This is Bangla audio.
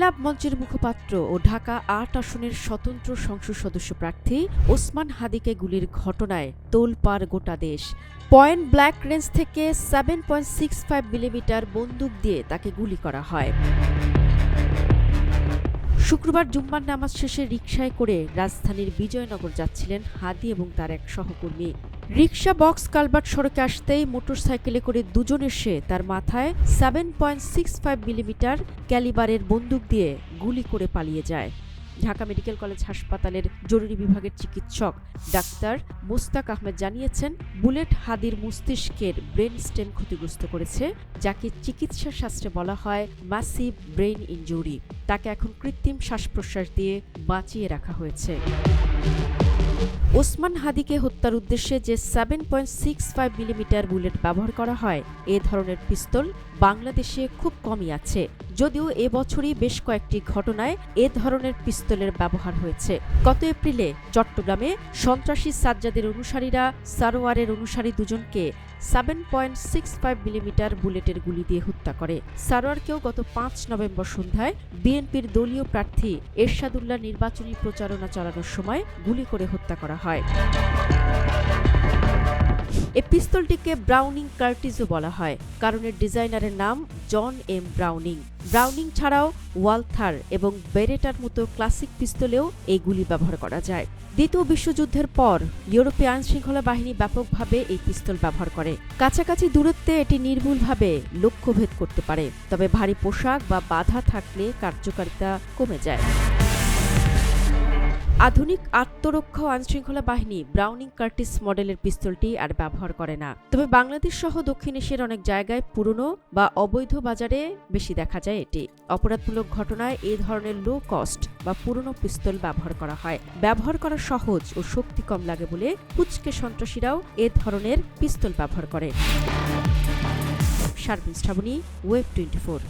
ইনকিলাব মঞ্চের মুখপাত্র ও ঢাকা ৮ আসনের স্বতন্ত্র সংসদ সদস্য প্রার্থী ওসমান হাদিকে গুলির ঘটনায় তোলপাড় গোটা দেশ। পয়েন্ট ব্ল্যাঙ্ক রেঞ্জ থেকে 7.65 মিলিমিটার বন্দুক দিয়ে তাকে গুলি করা হয়। শুক্রবার জুম্মার নামাজ শেষে রিকশায় করে রাজধানীর বিজয়নগর যাচ্ছিলেন হাদি এবং তার এক সহকর্মী। রিকশা বক্স কালভার্ট সড়কে আসতেই মোটরসাইকেলে করে দুজন এসে তার মাথায় 7.65 মিলিমিটার ক্যালিবারের বন্দুক দিয়ে গুলি করে পালিয়ে যায়। ঢাকা মেডিকেল কলেজ হাসপাতালের জরুরি বিভাগের চিকিৎসক ডাক্তার মোস্তাক আহমেদ জানিয়েছেন, বুলেট হাদির মস্তিষ্কের ব্রেন স্টেম ক্ষতিগ্রস্ত করেছে, যাকে চিকিৎসা শাস্ত্রে বলা হয় ম্যাসিভ ব্রেইন ইনজুরি। তাকে এখন কৃত্রিম শ্বাস-প্রশ্বাস দিয়ে বাঁচিয়ে রাখা হয়েছে। ওসমান হাদিকে হত্যার উদ্দেশ্যে যে 7.65 মিলিমিটার বুলেট ব্যবহার করা হয়, এ ধরনের পিস্তল বাংলাদেশে খুব কমই আছে। যদিও এবছরই বেশ কয়েকটি ঘটনায় এ ধরনের পিস্তলের ব্যবহার হয়েছে। গত এপ্রিলে চট্টগ্রামে সন্ত্রাসী সাজ্জাদের অনুসারীরা সারোয়ারের অনুসারী দুজনকে 7.65 মিলিমিটার বুলেটের গুলি দিয়ে হত্যা করে। সারোয়ারকেও গত ৫ নভেম্বর সন্ধ্যায় বিএনপির দলীয় প্রার্থী এরশাদুল্লাহ নির্বাচনী প্রচারণা চালানোর সময় গুলি করে হত্যা করা হয়। এই পিস্তলটিকে ব্রাউনিং কার্টিজও বলা হয়, কারণ এর ডিজাইনারের নাম জন এম ব্রাউনিং। ব্রাউনিং ছাড়াও ওয়ালথার এবং বেরেটার মতো ক্লাসিক পিস্তলেও এই গুলি ব্যবহার করা যায়। দ্বিতীয় বিশ্বযুদ্ধের পর ইউরোপীয় আইনশৃঙ্খলা বাহিনী ব্যাপকভাবে এই পিস্তল ব্যবহার করে। কাছাকাছি দূরত্বে এটি নির্ভুলভাবে লক্ষ্যভেদ করতে পারে, তবে ভারী পোশাক বা বাধা থাকলে কার্যকারিতা কমে যায়। আধুনিক আত্মরক্ষা ও আইনশৃঙ্খলা বাহিনী ব্রাউনিং কার্টিস মডেলের পিস্তলটি আর ব্যবহার করে না। তবে বাংলাদেশ সহ দক্ষিণ এশিয়ার অনেক জায়গায় পুরনো বা অবৈধ বাজারে বেশি দেখা যায় এটি। অপরাধমূলক ঘটনায় এ ধরনের লো কস্ট বা পুরনো পিস্তল ব্যবহার করা হয়। ব্যবহার করা সহজ ও শক্তি কম লাগে বলে পুচকে সন্ত্রাসীরাও এ ধরনের পিস্তল ব্যবহার করে। শারমিন শ্রাবণী, ওয়েব 24।